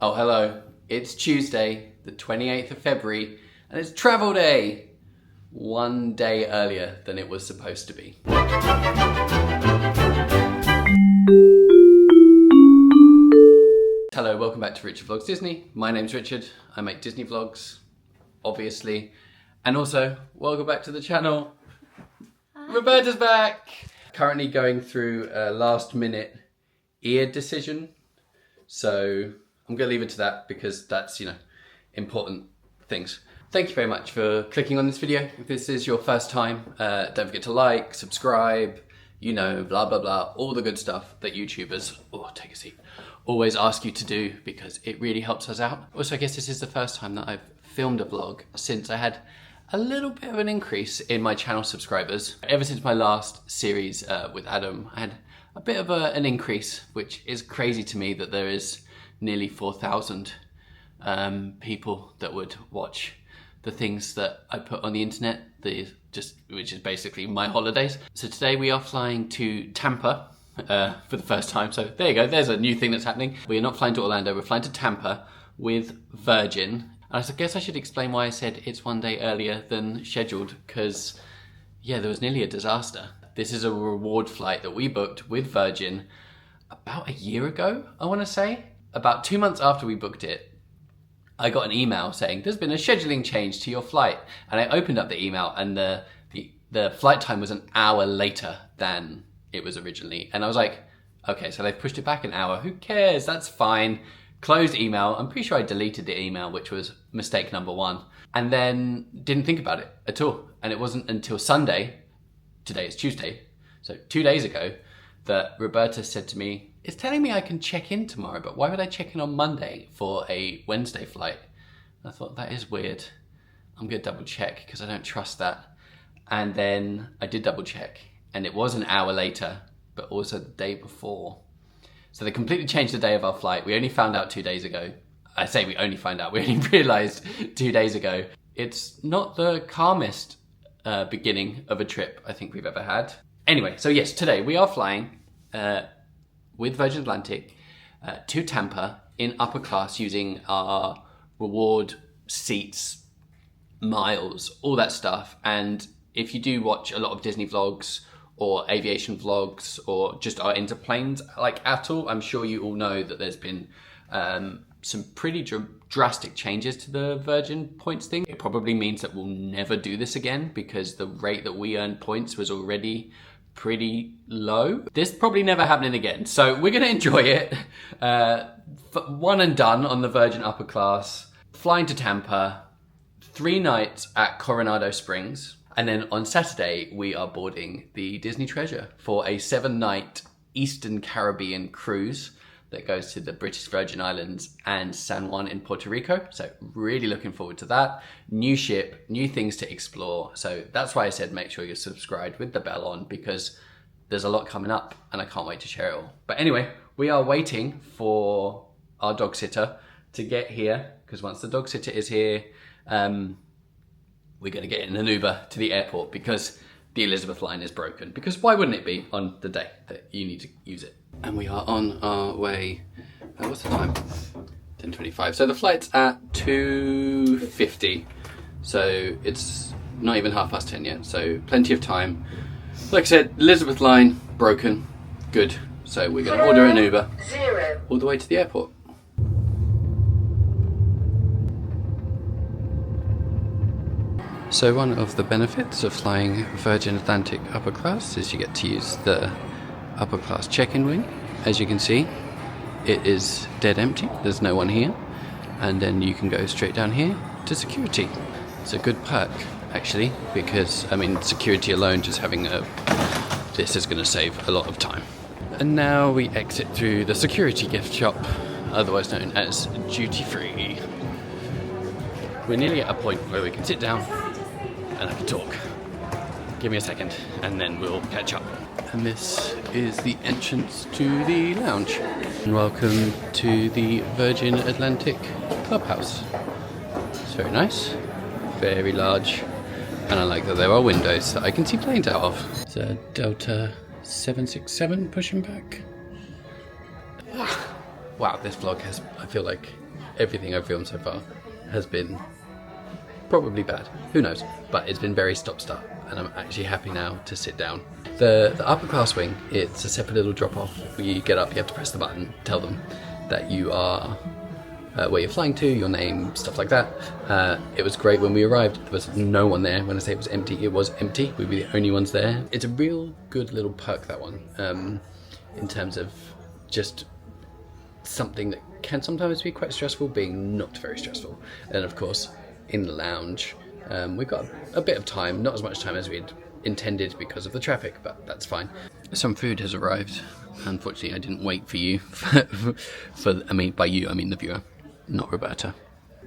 Oh, hello. It's Tuesday, the 28th of February, and it's travel day! One day earlier than it was supposed to be. Hello, welcome back to Richard Vlogs Disney. My name's Richard. I make Disney vlogs, obviously. And also, welcome back to the channel. Hi. Roberta's back! Currently going through a last minute ear decision. So I'm going to leave it to that because that's, important things. Thank you very much for clicking on this video. If this is your first time, don't forget to like, subscribe, blah, blah, blah, all the good stuff that YouTubers, take a seat, always ask you to do because it really helps us out. Also, I guess this is the first time that I've filmed a vlog since I had a little bit of an increase in my channel subscribers. Ever since my last series with Adam, I had a bit of an increase, which is crazy to me that there is nearly 4,000 people that would watch the things that I put on the internet, which is basically my holidays. So today we are flying to Tampa for the first time. So there you go, there's a new thing that's happening. We are not flying to Orlando, we're flying to Tampa with Virgin. And I guess I should explain why I said it's one day earlier than scheduled, because yeah, there was nearly a disaster. This is a reward flight that we booked with Virgin about a year ago, I want to say. About 2 months after we booked it, I got an email saying, there's been a scheduling change to your flight. And I opened up the email and the flight time was an hour later than it was originally. And I was like, okay, so they've pushed it back an hour. Who cares? That's fine. Closed email. I'm pretty sure I deleted the email, which was mistake number one. And then didn't think about it at all. And it wasn't until Sunday, today is Tuesday, so 2 days ago, that Roberta said to me, it's telling me I can check in tomorrow, but why would I check in on Monday for a Wednesday flight? And I thought, that is weird. I'm gonna double check because I don't trust that. And then I did double check and it was an hour later, but also the day before. So they completely changed the day of our flight. We only found out 2 days ago. I say we only found out, we only realized 2 days ago. It's not the calmest beginning of a trip I think we've ever had. Anyway, so yes, today we are flying with Virgin Atlantic to Tampa in upper class using our reward seats, miles, all that stuff. And if you do watch a lot of Disney vlogs or aviation vlogs or just are into planes at all, I'm sure you all know that there's been some pretty drastic changes to the Virgin points thing. It probably means that we'll never do this again because the rate that we earn points was already pretty low. This probably never happening again. So we're gonna enjoy it. One and done on the Virgin upper class, flying to Tampa, 3 nights at Coronado Springs. And then on Saturday, we are boarding the Disney Treasure for a 7-night Eastern Caribbean cruise that goes to the British Virgin Islands and San Juan in Puerto Rico. So really looking forward to that. New ship, new things to explore. So that's why I said make sure you're subscribed with the bell on because there's a lot coming up and I can't wait to share it all. But anyway, we are waiting for our dog sitter to get here because once the dog sitter is here, we're gonna get in an Uber to the airport because the Elizabeth line is broken. Because why wouldn't it be on the day that you need to use it? And we are on our way, what's the time? 10:25. So the flight's at 2:50. So it's not even 10:30 yet. So plenty of time. Like I said, Elizabeth line broken. Good. So we're gonna order an Uber all the way to the airport. So one of the benefits of flying Virgin Atlantic upper class is you get to use the upper class check-in wing. As you can see, it is dead empty. There's no one here. And then you can go straight down here to security. It's a good perk, actually, because, security alone, just having this is going to save a lot of time. And now we exit through the security gift shop, otherwise known as duty free. We're nearly at a point where we can sit down and I can talk. Give me a second and then we'll catch up. And this is the entrance to the lounge. And welcome to the Virgin Atlantic clubhouse. It's very nice, very large, and I like that there are windows that I can see planes out of. It's a Delta 767 pushing back. Wow, this vlog has, I feel like, everything I've filmed so far has been probably bad. Who knows? But it's been very stop-start, and I'm actually happy now to sit down. The upper class wing, it's a separate little drop-off. When you get up, you have to press the button, tell them that you are where you're flying to, your name, stuff like that. It was great when we arrived. There was no one there. When I say it was empty. We were the only ones there. It's a real good little perk, that one, in terms of just something that can sometimes be quite stressful being not very stressful. And of course, in the lounge, we've got a bit of time, not as much time as we'd intended because of the traffic, but that's fine. Some food has arrived. Unfortunately, I didn't wait for you. By you, I mean the viewer, not Roberta.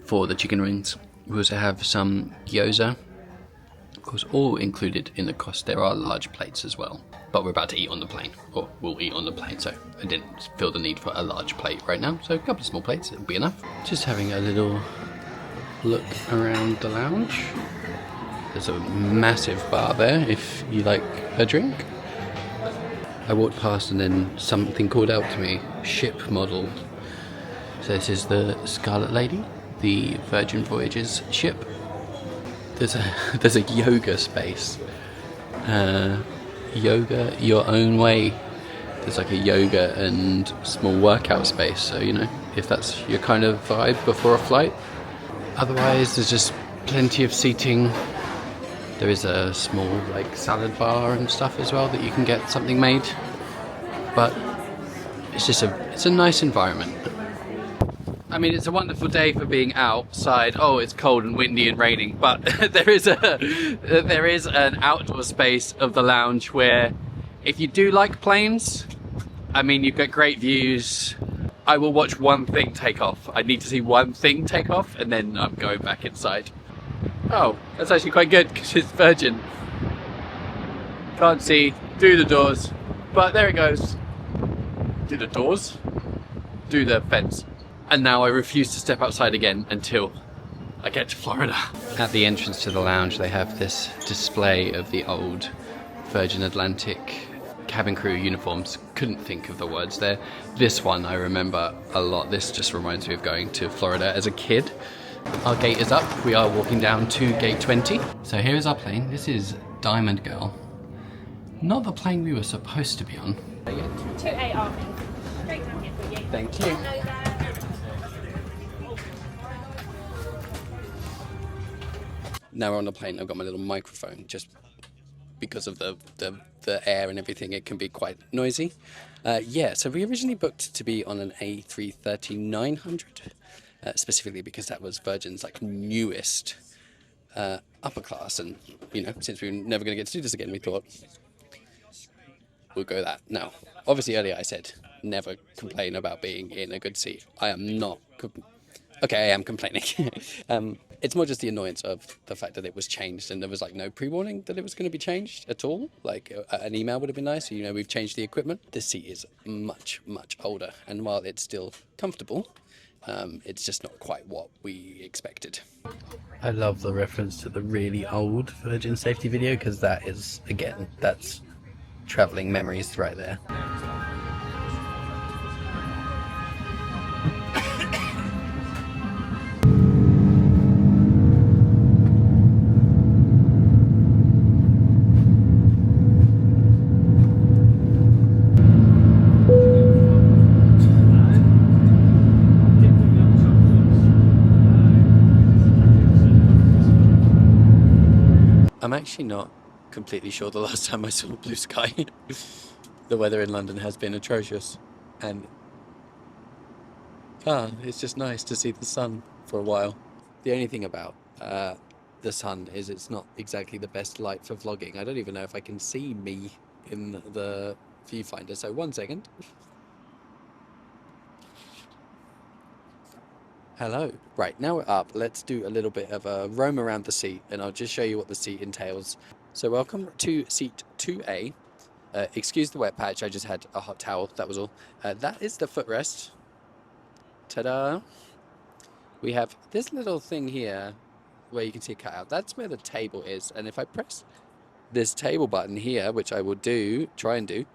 For the chicken wings, we also have some gyoza. Of course, all included in the cost. There are large plates as well, but we're about to eat on the plane, or we'll eat on the plane, so I didn't feel the need for a large plate right now. So a couple of small plates, it'll be enough. Just having a little look around the lounge. There's a massive bar there if you like a drink. I walked past and then something called out to me, ship model. So this is the Scarlet Lady, the Virgin Voyages ship. There's a yoga space. Yoga your own way. There's like a yoga and small workout space, so you know, if that's your kind of vibe before a flight. Otherwise, there's just plenty of seating. There is a small like salad bar and stuff as well that you can get something made. But it's a nice environment. I mean, it's a wonderful day for being outside. Oh, it's cold and windy and raining, but there is an outdoor space of the lounge where if you do like planes, I mean, you've got great views. I will watch one thing take off. I need to see one thing take off and then I'm going back inside. Oh, that's actually quite good because it's Virgin. Can't see through the doors, but there it goes. Do the doors, do the fence. And now I refuse to step outside again until I get to Florida. At the entrance to the lounge, they have this display of the old Virgin Atlantic cabin crew uniforms. Couldn't think of the words there. This one I remember a lot. This just reminds me of going to Florida as a kid. Our gate is up. We are walking down to gate 20. So here is our plane. This is Diamond Girl. Not the plane we were supposed to be on. 2A Army. Straight down here for you. Thank you. Now we're on the plane. I've got my little microphone just because of the air and everything. It can be quite noisy. So we originally booked to be on an A330-900. Specifically because that was Virgin's like newest upper class, and you know, since we were never going to get to do this again, we thought we'll go that. Now, obviously earlier I said never complain about being in a good seat. I am not. Okay, I am complaining. It's more just the annoyance of the fact that it was changed and there was like no pre-warning that it was going to be changed at all. Like an email would have been nice. You know, we've changed the equipment. This seat is much older, and while it's still comfortable, it's just not quite what we expected. I love the reference to the really old Virgin safety video because that is, again, that's travelling memories right there. I'm actually not completely sure the last time I saw blue sky. The weather in London has been atrocious, and it's just nice to see the sun for a while. The only thing about the sun is it's not exactly the best light for vlogging. I don't even know if I can see me in the viewfinder, so 1 second. Hello. Right, now we're up. Let's do a little bit of a roam around the seat, and I'll just show you what the seat entails. So welcome to seat 2A. Excuse the wet patch, I just had a hot towel, that was all. That is the footrest. Ta-da! We have this little thing here where you can see it cut out. That's where the table is, and if I press this table button here, which I will try and do,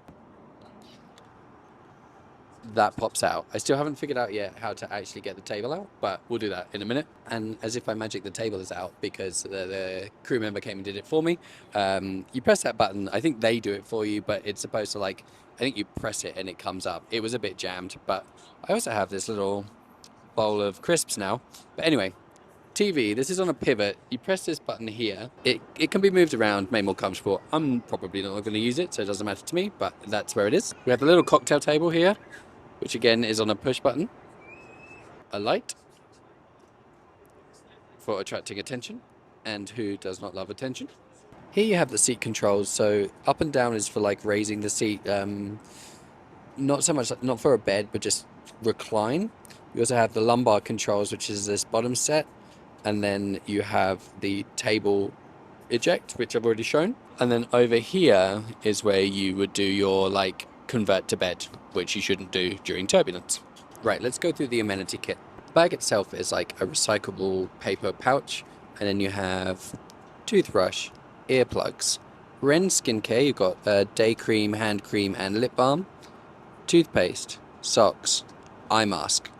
that pops out. I still haven't figured out yet how to actually get the table out, but we'll do that in a minute. And as if by magic, the table is out because the crew member came and did it for me. You press that button. I think they do it for you, but it's supposed to, like, I think you press it and it comes up. It was a bit jammed, but I also have this little bowl of crisps now. But anyway, TV, this is on a pivot. You press this button here. It can be moved around, made more comfortable. I'm probably not going to use it, so it doesn't matter to me, but that's where it is. We have the little cocktail table here, which again is on a push button. A light for attracting attention, and who does not love attention? Here you have the seat controls, so up and down is for like raising the seat, not so much, not for a bed, but just recline. You also have the lumbar controls, which is this bottom set, and then you have the table eject, which I've already shown. And then over here is where you would do your like convert to bed, which you shouldn't do during turbulence. Right, let's go through the amenity kit. The bag itself is like a recyclable paper pouch, and then you have toothbrush, earplugs, Ren skincare. You've got day cream, hand cream, and lip balm, toothpaste, socks, eye mask.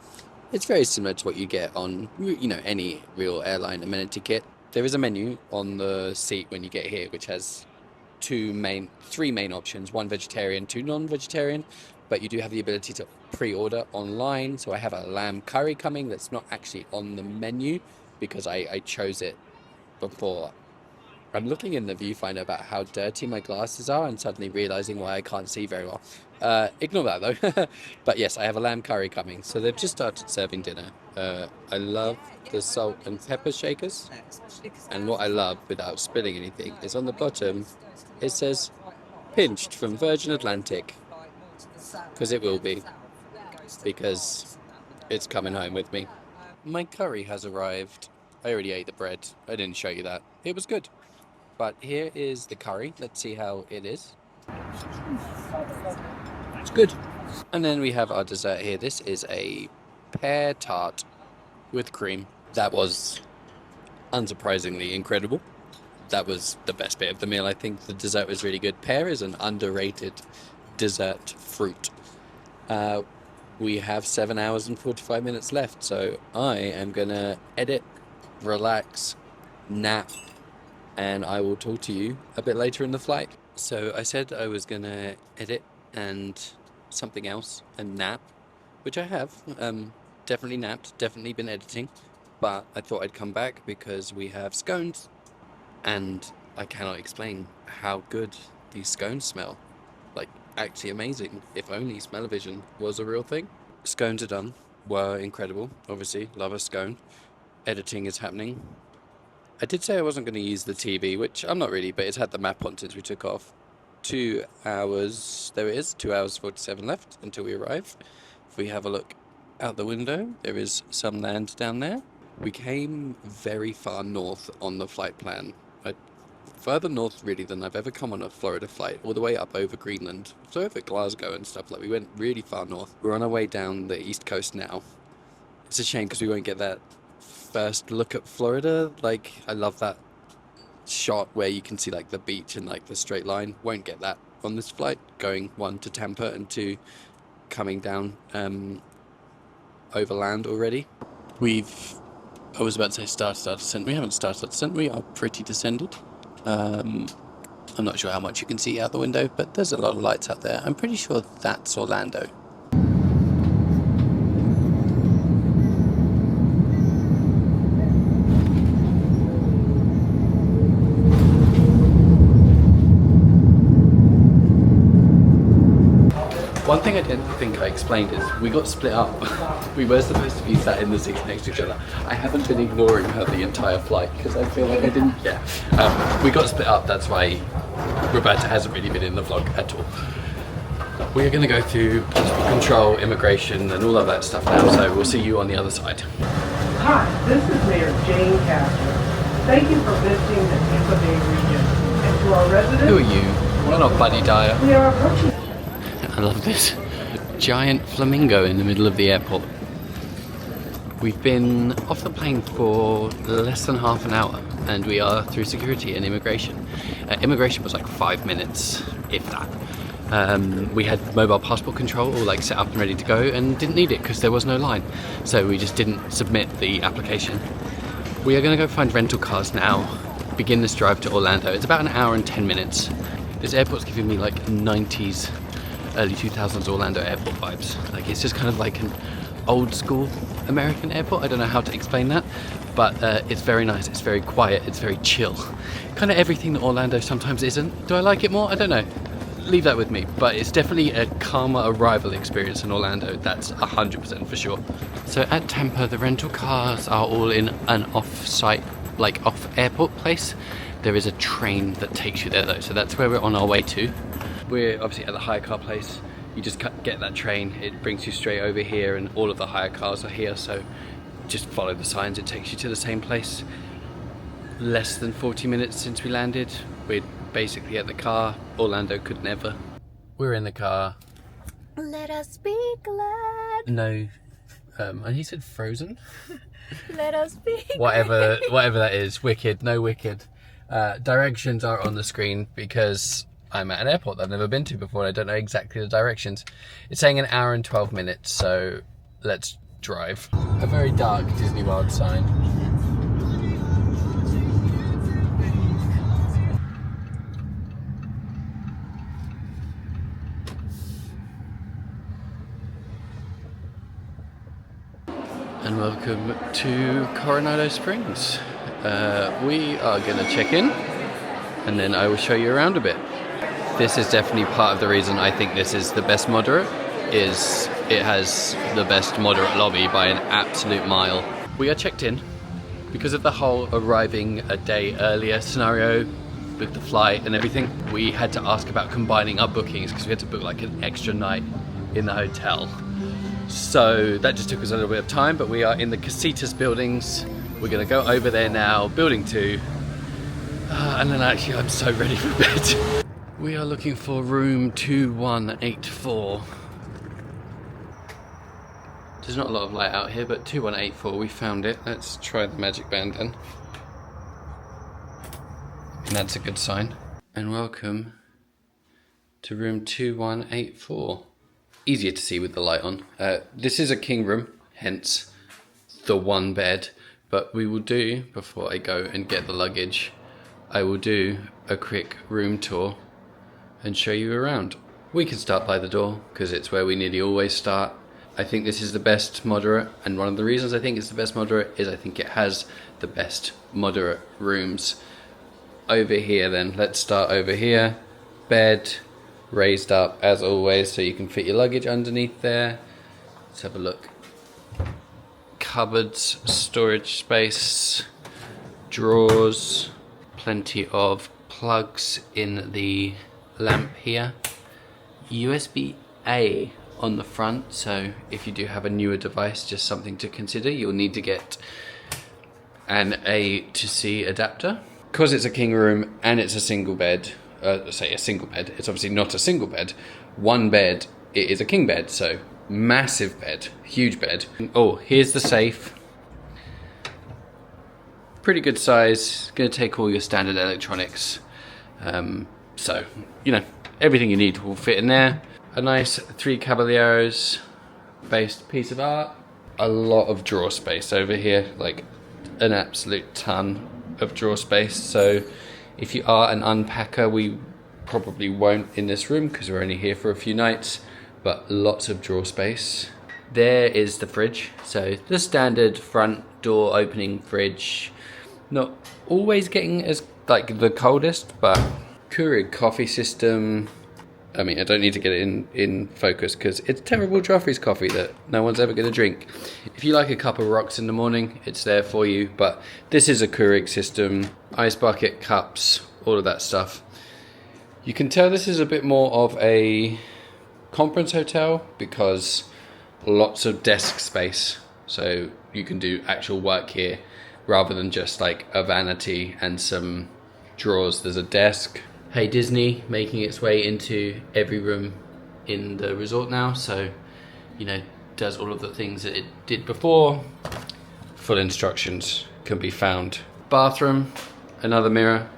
It's very similar to what you get on, you know, any real airline amenity kit. There is a menu on the seat when you get here, which has three main options, one vegetarian, two non-vegetarian, but you do have the ability to pre-order online. So I have a lamb curry coming that's not actually on the menu because I chose it before. I'm looking in the viewfinder about how dirty my glasses are and suddenly realizing why I can't see very well. Ignore that though. But yes, I have a lamb curry coming. So they've just started serving dinner. I love the salt and pepper shakers. And what I love, without spilling anything, is on the bottom it says pinched from Virgin Atlantic. Because it will be. Because it's coming home with me. My curry has arrived. I already ate the bread. I didn't show you that. It was good. But here is the curry. Let's see how it is. It's good. And then we have our dessert here. This is a pear tart with cream. That was unsurprisingly incredible. That was the best bit of the meal. I think the dessert was really good. Pear is an underrated dessert fruit. We have 7 hours and 45 minutes left, so I am gonna edit, relax, nap, and I will talk to you a bit later in the flight. So I said I was gonna edit and something else and nap, which I have. Definitely napped, definitely been editing, but I thought I'd come back because we have scones, and I cannot explain how good these scones smell. Like, actually amazing. If only smell-o-vision was a real thing. Scones are done. Were incredible. Obviously, love a scone. Editing is happening. I did say I wasn't going to use the TV, which I'm not really, but it's had the map on since we took off. 2 hours, there it is, 2 hours 47 left until we arrive. If we have a look out the window, there is some land down there. We came very far north on the flight plan. Further north really than I've ever come on a Florida flight, all the way up over Greenland, so over Glasgow and stuff. Like, we went really far north. We're on our way down the east coast now. It's a shame because we won't get that first look at Florida. Like, I love that shot where you can see like the beach and like the straight line. Won't get that on this flight, going 1 to Tampa and 2 coming down overland already. I was about to say started our descent. We haven't started our descent. We are pretty descended. I'm not sure how much you can see out the window, but there's a lot of lights out there. I'm pretty sure that's Orlando. One thing I didn't think I explained is we got split up. We were supposed to be sat in the seats next to each other. I haven't been ignoring her the entire flight because I feel like I didn't. Yeah. We got split up. That's why Roberta hasn't really been in the vlog at all. We're going to go through passport control, immigration, and all of that stuff now. So we'll see you on the other side. Hi, this is Mayor Jane Castro. Thank you for visiting the Tampa Bay region. And to our residents, who are you? We're not Buddy Dyer. We are approaching. I love this giant flamingo in the middle of the airport. We've been off the plane for less than half an hour and we are through security and immigration. Immigration was like 5 minutes, if that. We had mobile passport control all like set up and ready to go, and didn't need it because there was no line, so we just didn't submit the application. We are going to go find rental cars now, begin this drive to Orlando. It's about an hour and 10 minutes. This airport's giving me like 90s, early 2000s Orlando airport vibes. Like, it's just kind of like an old school American airport. I don't know how to explain that, but it's very nice, it's very quiet, it's very chill. Kind of everything that Orlando sometimes isn't. Do I like it more? I don't know. Leave that with me, but it's definitely a calmer arrival experience in Orlando, that's 100% for sure. So at Tampa, the rental cars are all in an off-site, like off-airport place. There is a train that takes you there though, so that's where we're on our way to. We're obviously at the hire car place. You just get that train, it brings you straight over here, and all of the hire cars are here, so just follow the signs, it takes you to the same place. Less than 40 minutes since we landed. We're basically at the car. Orlando could never. We're in the car. Let us be glad. No. And he said Frozen? Let us be whatever that is. Wicked, no Wicked. Directions are on the screen because I'm at an airport that I've never been to before and I don't know exactly the directions. It's saying an hour and 12 minutes, so let's drive. A very dark Disney World sign. And welcome to Coronado Springs. We are gonna check in and then I will show you around a bit. This is definitely part of the reason I think this is the best moderate, is it has the best moderate lobby by an absolute mile. We are checked in because of the whole arriving a day earlier scenario with the flight and everything. We had to ask about combining our bookings because we had to book like an extra night in the hotel. So that just took us a little bit of time, but we are in the Casitas buildings. We're gonna go over there now, building 2. And then actually I'm so ready for bed. We are looking for room 2184. There's not a lot of light out here, but 2184, we found it. Let's try the magic band then. And that's a good sign. And welcome to room 2184. Easier to see with the light on. This is a king room, hence the one bed, but we will do, before I go and get the luggage, I will do a quick room tour and show you around. We can start by the door because it's where we nearly always start. I think this is the best moderate, and one of the reasons I think it's the best moderate is I think it has the best moderate rooms. Over here then, let's start over here. Bed, raised up as always so you can fit your luggage underneath there. Let's have a look. Cupboards, storage space, drawers, plenty of plugs in the lamp here. USB-A on the front, so if you do have a newer device, just something to consider. You'll need to get an A to C adapter. Because it's a king room and it's a single bed, say a single bed, it's obviously not a single bed. One bed, it is a king bed, so massive bed, huge bed. Oh, here's the safe. Pretty good size, gonna take all your standard electronics. So, you know, everything you need will fit in there. A nice 3 Caballeros based piece of art. A lot of drawer space over here, like an absolute ton of drawer space. So if you are an unpacker, we probably won't in this room because we're only here for a few nights, but lots of drawer space. There is the fridge. So the standard front door opening fridge, not always getting as like the coldest, but Keurig coffee system. I mean, I don't need to get it in focus because it's terrible Joffrey's coffee that no one's ever going to drink. If you like a cup of rocks in the morning, it's there for you. But this is a Keurig system, ice bucket, cups, all of that stuff. You can tell this is a bit more of a conference hotel because lots of desk space. So you can do actual work here rather than just like a vanity and some drawers. There's a desk. Hey Disney making its way into every room in the resort now, so you know, does all of the things that it did before. Full instructions can be found. Bathroom, another mirror.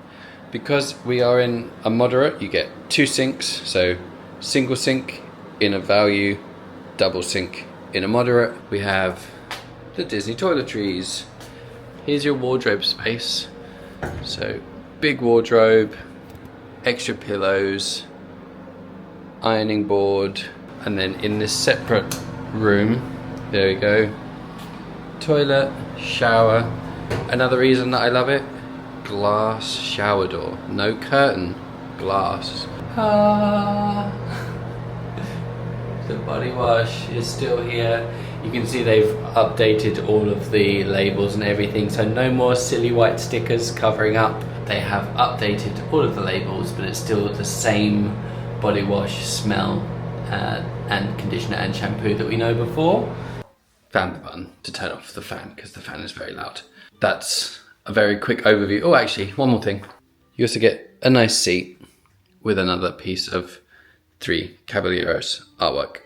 Because we are in a moderate, you get 2 sinks, so single sink in a value, double sink in a moderate. We have the Disney toiletries. Here's your wardrobe space. So big wardrobe, extra pillows, ironing board, and then in this separate room, there we go, toilet, shower. Another reason that I love it, glass shower door, no curtain, glass. The body wash is still here. You can see they've updated all of the labels and everything, so no more silly white stickers covering up. They have updated all of the labels, but it's still the same body wash smell and conditioner and shampoo that we know before. Found the button to turn off the fan because the fan is very loud. That's a very quick overview. Oh, actually, one more thing. You also get a nice seat with another piece of 3 Caballeros artwork.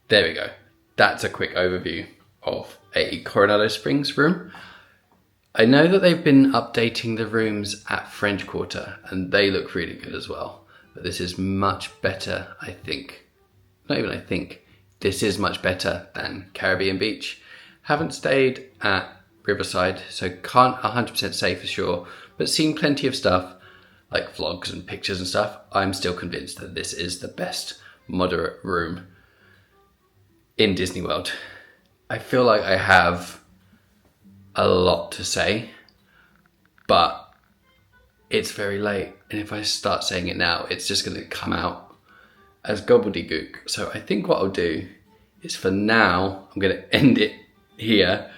There we go. That's a quick overview of a Coronado Springs room. I know that they've been updating the rooms at French Quarter and they look really good as well. But this is much better, I think. Not even I think. This is much better than Caribbean Beach. Haven't stayed at Riverside, so can't 100% say for sure, but seen plenty of stuff like vlogs and pictures and stuff. I'm still convinced that this is the best moderate room in Disney World. I feel like I have a lot to say, but it's very late, and if I start saying it now, it's just going to come out as gobbledygook. So I think what I'll do is, for now, I'm going to end it here,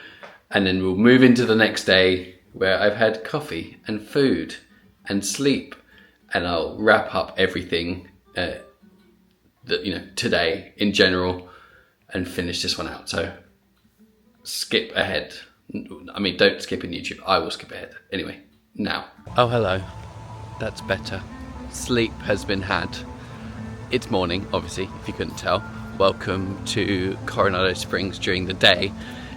and then we'll move into the next day where I've had coffee and food and sleep, and I'll wrap up everything that, you know, today in general and finish this one out. So skip ahead. I mean, don't skip in YouTube. I will skip ahead. Anyway, now. Oh, hello. That's better. Sleep has been had. It's morning, obviously, if you couldn't tell. Welcome to Coronado Springs during the day.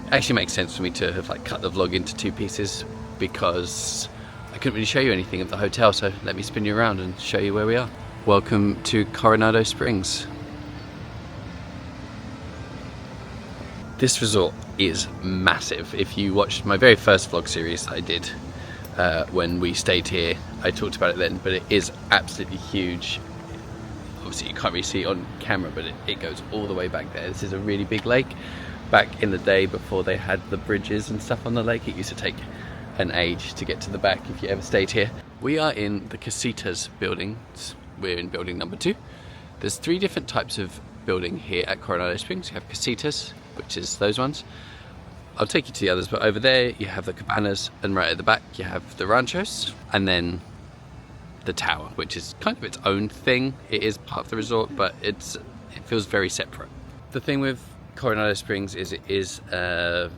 It actually makes sense for me to have cut the vlog into 2 pieces because I couldn't really show you anything of the hotel, so let me spin you around and show you where we are. Welcome to Coronado Springs. This resort is massive. If you watched my very first vlog series that I did when we stayed here, I talked about it then, but it is absolutely huge. Obviously you can't really see it on camera, but it goes all the way back there. This is a really big lake. Back in the day before they had the bridges and stuff on the lake, it used to take an age to get to the back if you ever stayed here. We are in the Casitas buildings. We're in building number 2. There's 3 different types of building here at Coronado Springs. You have Casitas, which is those ones. I'll take you to the others, but over there you have the cabanas, and right at the back you have the ranchos, and then the tower, which is kind of its own thing. It is part of the resort, but it feels very separate. The thing with Coronado Springs is it is a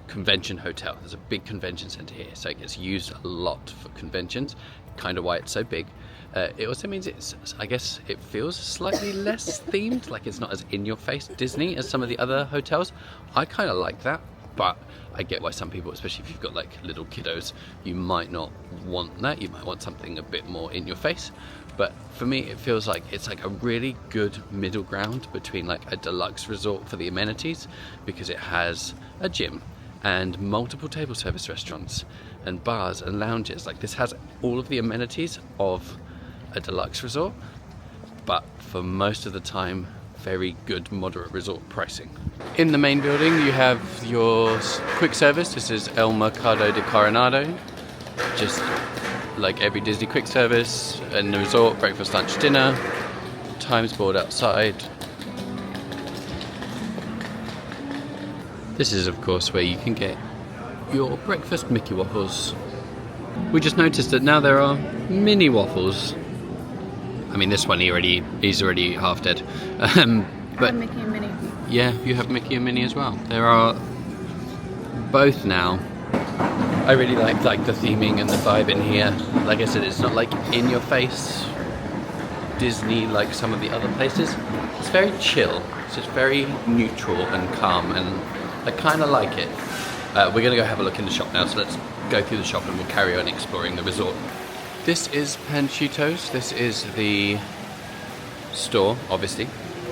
convention hotel. There's a big convention center here, so it gets used a lot for conventions, kind of why it's so big. It also means I guess it feels slightly less themed, like it's not as in-your-face Disney as some of the other hotels. I kind of like that, but I get why some people, especially if you've got little kiddos, you might not want that. You might want something a bit more in your face. But for me, it feels like it's a really good middle ground between a deluxe resort for the amenities, because it has a gym and multiple table service restaurants and bars and lounges. This has all of the amenities of a deluxe resort, but for most of the time, very good moderate resort pricing. In the main building, you have your quick service. This is El Mercado de Coronado. Just like every Disney quick service in the resort, breakfast, lunch, dinner, times board outside. This is of course where you can get your breakfast Mickey Waffles. We just noticed that now there are mini waffles. I mean, this one he's already half dead. But I have Mickey and Minnie. Yeah, you have Mickey and Minnie as well. There are both now. I really like the theming and the vibe in here. Like I said, it's not in your face Disney like some of the other places. It's very chill. It's just very neutral and calm, and I kind of like it. We're gonna go have a look in the shop now, so let's go through the shop and we'll carry on exploring the resort. This is Panchitos. This is the store, obviously,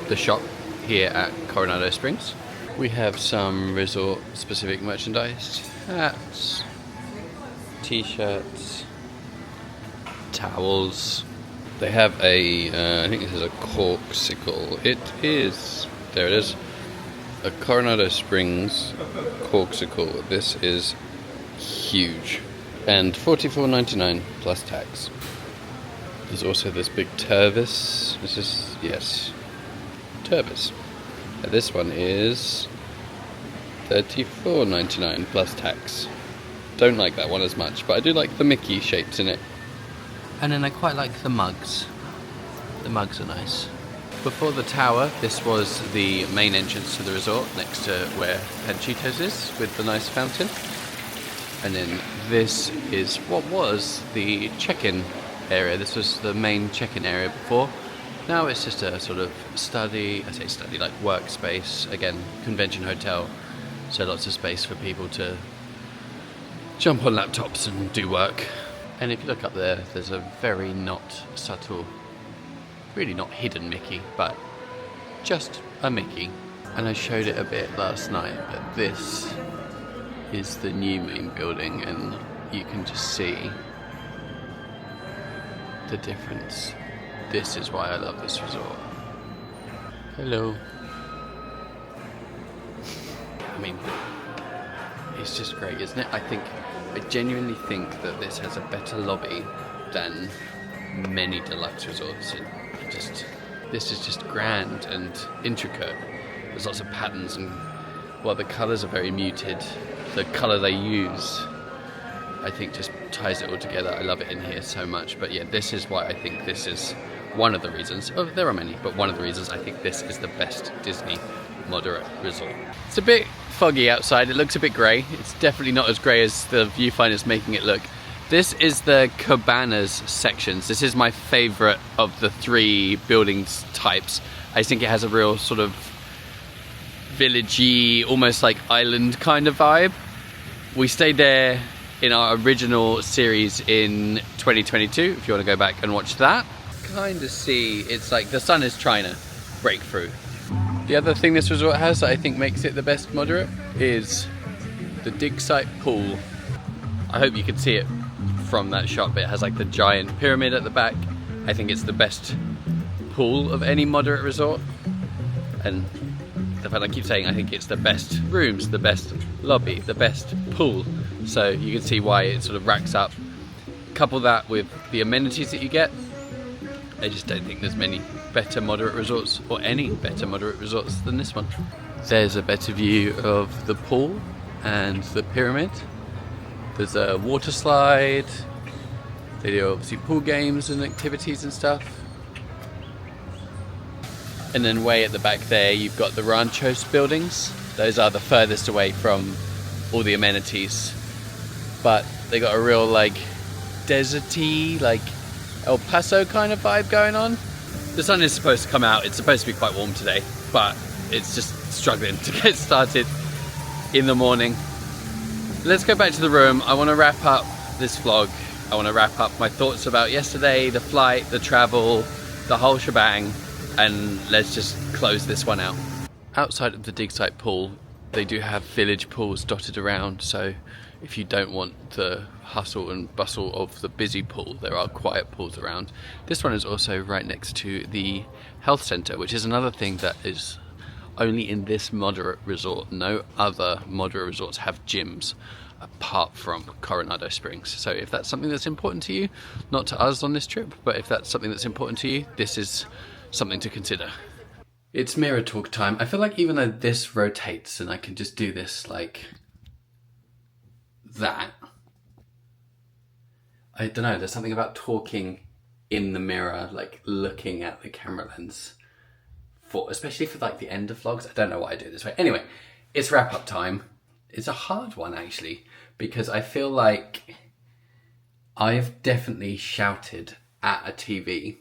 the shop here at Coronado Springs. We have some resort specific merchandise, hats, t-shirts, towels. They have a, I think this is a corksicle. There it is, a Coronado Springs corksicle. This is huge. And $44.99 plus tax. There's also this big turvis. Turvis. This one is $34.99 plus tax. Don't like that one as much, but I do like the Mickey shapes in it. And then I quite like the mugs. The mugs are nice. Before the tower, this was the main entrance to the resort, next to where Panchitos is, with the nice fountain. And then this is what was the check-in area. This was the main check-in area before. Now it's just a sort of study, like workspace, again, convention hotel. So lots of space for people to jump on laptops and do work. And if you look up there, there's a very not subtle, really not hidden Mickey, but just a Mickey. And I showed it a bit last night, but this is the new main building, and you can just see the difference. This is why I love this resort. Hello. I mean, it's just great, isn't it? I genuinely think that this has a better lobby than many deluxe resorts. This is just grand and intricate. There's lots of patterns, and while the colours are very muted, the colour they use, I think, just ties it all together. I love it in here so much. But yeah, this is why I think this is one of the reasons. Oh, there are many, but one of the reasons I think this is the best Disney moderate resort. It's a bit foggy outside. It looks a bit grey. It's definitely not as grey as the viewfinder's making it look. This is the cabanas sections. This is my favourite of the three buildings types. I think it has a real sort of villagey, almost like island kind of vibe. We stayed there in our original series in 2022, if you want to go back and watch that. Kind of see, it's like the sun is trying to break through. The other thing this resort has that I think makes it the best moderate is the dig site pool. I hope you can see it from that shot, but it has like the giant pyramid at the back. I think it's the best pool of any moderate resort. And the fact I keep saying I think it's the best rooms, the best lobby, the best pool. So you can see why it sort of racks up. Couple that with the amenities that you get. I just don't think there's many better moderate resorts, or any better moderate resorts than this one. There's a better view of the pool and the pyramid. There's a water slide. They do obviously pool games and activities and stuff. And then way at the back there, you've got the Ranchos buildings. Those are the furthest away from all the amenities. But they got a real like deserty, like El Paso kind of vibe going on. The sun is supposed to come out. It's supposed to be quite warm today, but it's just struggling to get started in the morning. Let's go back to the room. I want to wrap up this vlog. I want to wrap up my thoughts about yesterday, the flight, the travel, the whole shebang, and let's just close this one out. Outside of the dig site pool, they do have village pools dotted around, so if you don't want the hustle and bustle of the busy pool, there are quiet pools around. This one is also right next to the health centre, which is another thing that is only in this moderate resort. No other moderate resorts have gyms apart from Coronado Springs. So if that's something that's important to you, not to us on this trip, but if that's something that's important to you, this is something to consider. It's mirror talk time. I feel like even though this rotates and I can just do this like that, I don't know, there's something about talking in the mirror, like looking at the camera lens, especially for like the end of vlogs. I don't know why I do it this way. Anyway, it's wrap up time. It's a hard one actually, because I feel like I've definitely shouted at a TV,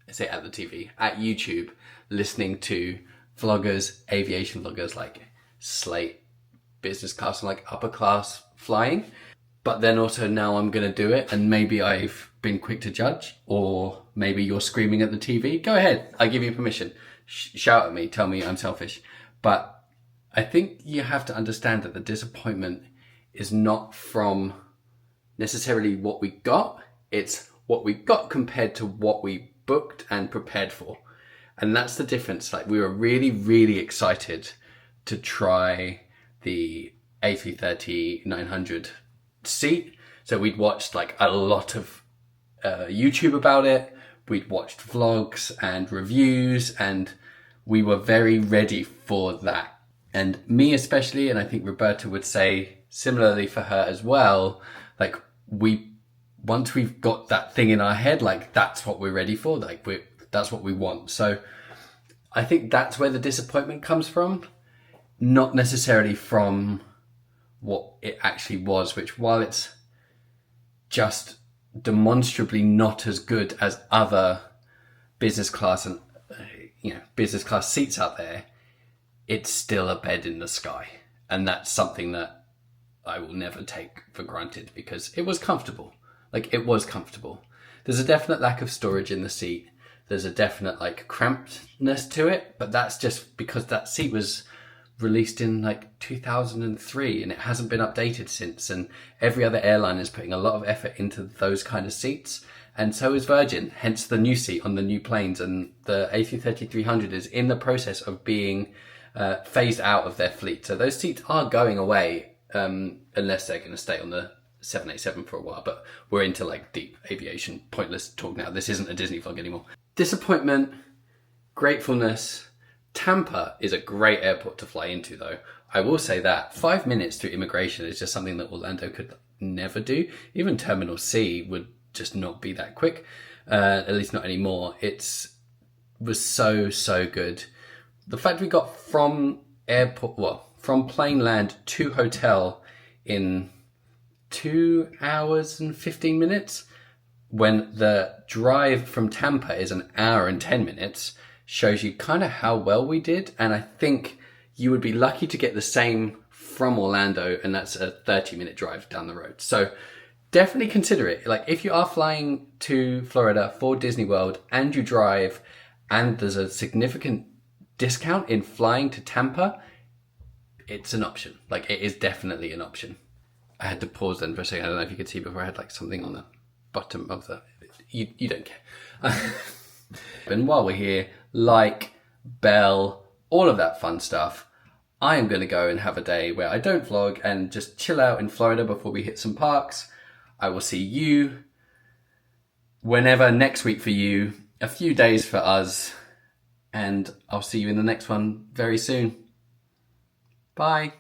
I say at the TV, at YouTube, listening to vloggers, aviation vloggers like Slate, business class and like upper class flying. but then also now I'm going to do it, and maybe I've been quick to judge, or maybe you're screaming at the TV. Go ahead. I give you permission. Shout at me. Tell me I'm selfish. But I think you have to understand that the disappointment is not from necessarily what we got. It's what we got compared to what we booked and prepared for. And that's the difference. Like, we were really, really excited to try the A330-900 seat. So we'd watched like a lot of YouTube about it. We'd watched vlogs and reviews, and we were very ready for that. And me especially, and I think Roberta would say similarly for her as well, like, once we've got that thing in our head, like, that's what we're ready for, like, that's what we want. So I think that's where the disappointment comes from, not necessarily from what it actually was, which, while it's just demonstrably not as good as other business class and business class seats out there, it's still a bed in the sky. And that's something that I will never take for granted, because it was comfortable. Like, it was comfortable. There's a definite lack of storage in the seat. There's a definite like crampedness to it, but that's just because that seat was released in like 2003 and it hasn't been updated since. And every other airline is putting a lot of effort into those kind of seats. And so is Virgin, hence the new seat on the new planes. And the A330-300 is in the process of being phased out of their fleet. So those seats are going away, unless they're going to stay on the 787 for a while. But we're into like deep aviation, pointless talk now. This isn't a Disney vlog anymore. Disappointment, gratefulness. Tampa is a great airport to fly into, though. I will say that 5 minutes through immigration is just something that Orlando could never do. Even Terminal C would just not be that quick, at least not anymore. Was so good. The fact we got from plane land to hotel in 2 hours and 15 minutes, when the drive from Tampa is an hour and 10 minutes, shows you kind of how well we did. And I think you would be lucky to get the same from Orlando, and that's a 30-minute drive down the road. So definitely consider it. Like, if you are flying to Florida for Disney World and you drive, and there's a significant discount in flying to Tampa, it's an option. Like, it is definitely an option. I had to pause then for a second. I don't know if you could see before, I had like something on the bottom of the... You don't care. And while we're here, like, bell, all of that fun stuff, I am going to go and have a day where I don't vlog and just chill out in Florida before we hit some parks. I will see you whenever next week for you, a few days for us, and I'll see you in the next one very soon. Bye.